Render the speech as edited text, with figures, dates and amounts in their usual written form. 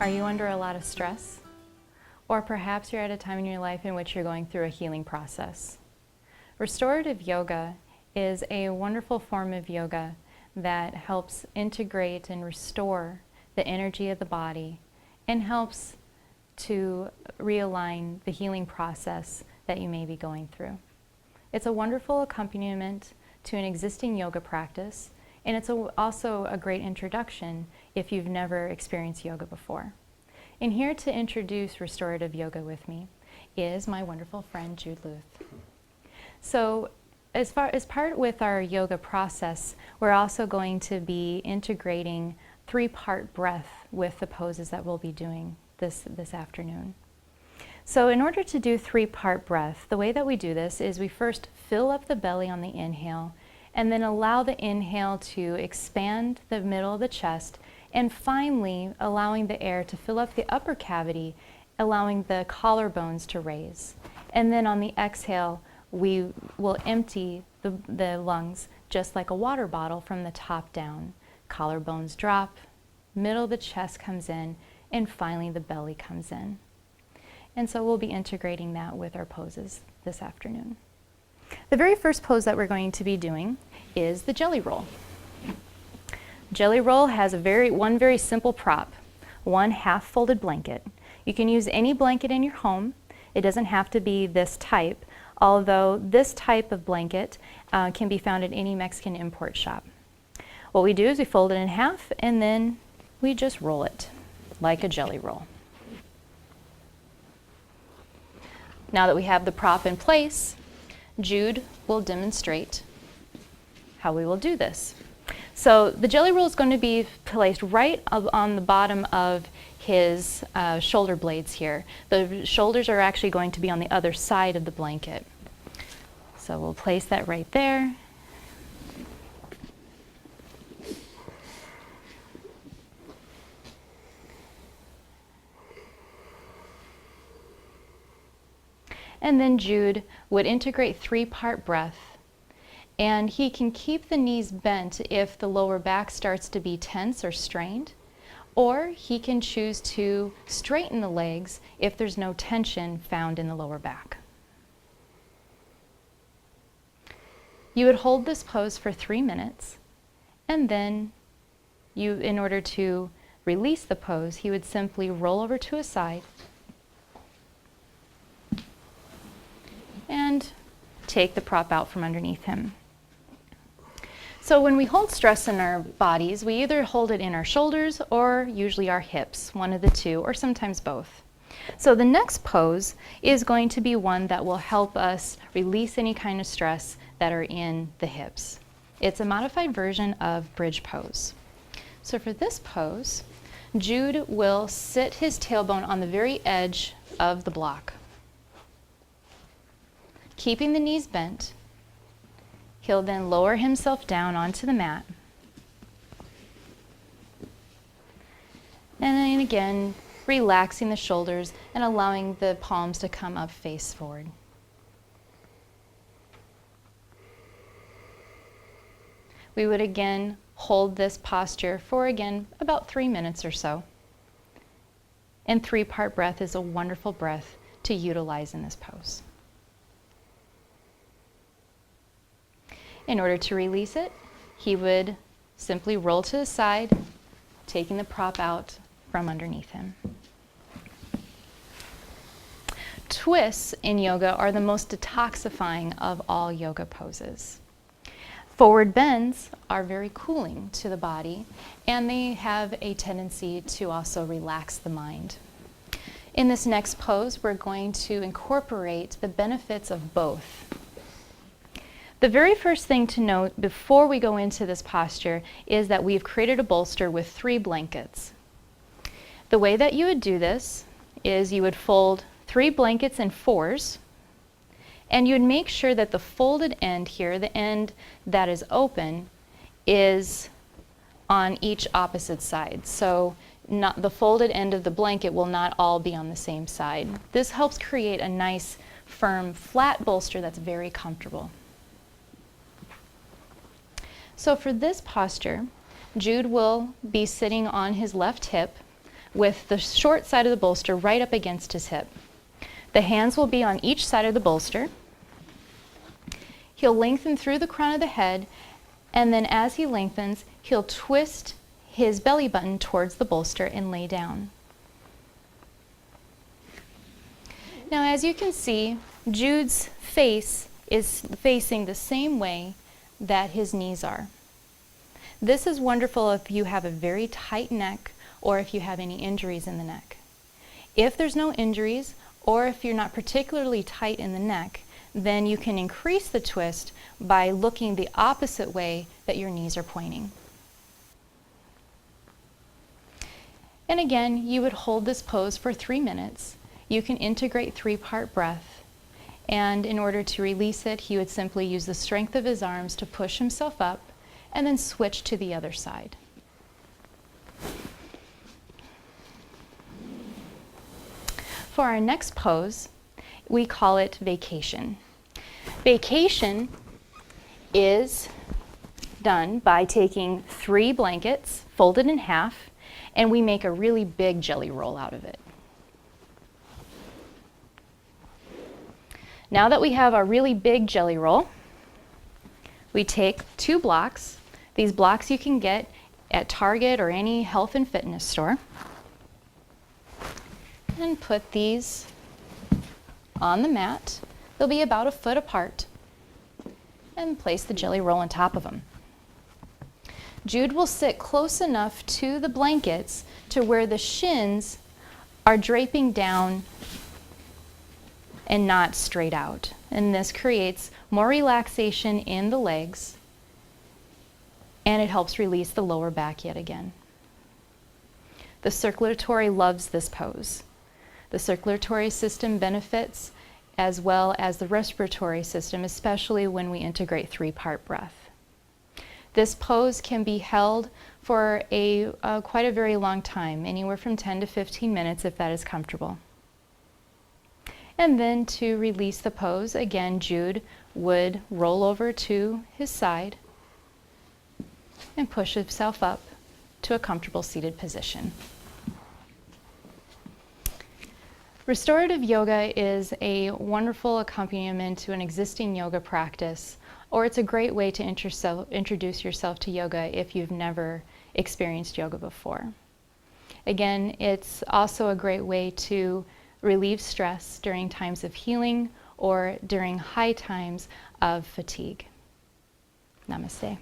Are you under a lot of stress? Or perhaps you're at a time in your life in which you're going through a healing process. Restorative yoga is a wonderful form of yoga that helps integrate and restore the energy of the body and helps to realign the healing process that you may be going through. It's a wonderful accompaniment to an existing yoga practice, and it's also a great introduction if you've never experienced yoga before. And here to introduce restorative yoga with me is my wonderful friend Jude Luth. So as part with our yoga process, we're also going to be integrating three-part breath with the poses that we'll be doing this afternoon. So in order to do three-part breath, the way that we do this is we first fill up the belly on the inhale and then allow the inhale to expand the middle of the chest, and finally allowing the air to fill up the upper cavity, allowing the collarbones to raise. And then on the exhale, we will empty the lungs just like a water bottle from the top down. Collarbones drop, middle of the chest comes in, and finally the belly comes in. And so we'll be integrating that with our poses this afternoon. The very first pose that we're going to be doing is the jelly roll. Jelly roll has one very simple prop, one half folded blanket. You can use any blanket in your home. It doesn't have to be this type, although this type of blanket can be found at any Mexican import shop. What we do is we fold it in half and then we just roll it like a jelly roll. Now that we have the prop in place, Jude will demonstrate how we will do this. So the jelly roll is going to be placed right on the bottom of his shoulder blades here. The shoulders are actually going to be on the other side of the blanket. So we'll place that right there. And then Jude would integrate three-part breath, and he can keep the knees bent if the lower back starts to be tense or strained, or he can choose to straighten the legs if there's no tension found in the lower back. You would hold this pose for 3 minutes, and then in order to release the pose, he would simply roll over to his side and take the prop out from underneath him. So when we hold stress in our bodies, we either hold it in our shoulders or usually our hips, one of the two, or sometimes both. So the next pose is going to be one that will help us release any kind of stress that are in the hips. It's a modified version of bridge pose. So for this pose, Jude will sit his tailbone on the very edge of the block. Keeping the knees bent, he'll then lower himself down onto the mat. And then again, relaxing the shoulders and allowing the palms to come up face forward. We would again hold this posture for again about 3 minutes or so. And three-part breath is a wonderful breath to utilize in this pose. In order to release it, he would simply roll to the side, taking the prop out from underneath him. Twists in yoga are the most detoxifying of all yoga poses. Forward bends are very cooling to the body, and they have a tendency to also relax the mind. In this next pose, we're going to incorporate the benefits of both. The very first thing to note before we go into this posture is that we've created a bolster with 3 blankets. The way that you would do this is you would fold 3 blankets in 4s, and you would make sure that the folded end here, the end that is open, is on each opposite side. So the folded end of the blanket will not all be on the same side. This helps create a nice, firm, flat bolster that's very comfortable. So for this posture, Jude will be sitting on his left hip with the short side of the bolster right up against his hip. The hands will be on each side of the bolster. He'll lengthen through the crown of the head, and then as he lengthens, he'll twist his belly button towards the bolster and lay down. Now, as you can see, Jude's face is facing the same way that his knees are. This is wonderful if you have a very tight neck or if you have any injuries in the neck. If there's no injuries, or if you're not particularly tight in the neck, then you can increase the twist by looking the opposite way that your knees are pointing. And again, you would hold this pose for 3 minutes. You can integrate 3-part breath. And in order to release it, he would simply use the strength of his arms to push himself up and then switch to the other side. For our next pose, we call it vacation. Vacation is done by taking 3 blankets folded in half, and we make a really big jelly roll out of it. Now that we have our really big jelly roll, we take 2 blocks. These blocks you can get at Target or any health and fitness store. And put these on the mat. They'll be about a foot apart. And place the jelly roll on top of them. Jude will sit close enough to the blankets to where the shins are draping down and not straight out. And this creates more relaxation in the legs, and it helps release the lower back yet again. The circulatory loves this pose. The circulatory system benefits as well as the respiratory system, especially when we integrate 3-part breath. This pose can be held for quite a very long time, anywhere from 10 to 15 minutes if that is comfortable. And then to release the pose, again, Jude would roll over to his side and push himself up to a comfortable seated position. Restorative yoga is a wonderful accompaniment to an existing yoga practice, or it's a great way to introduce yourself to yoga if you've never experienced yoga before. Again, it's also a great way to relieve stress during times of healing or during high times of fatigue. Namaste.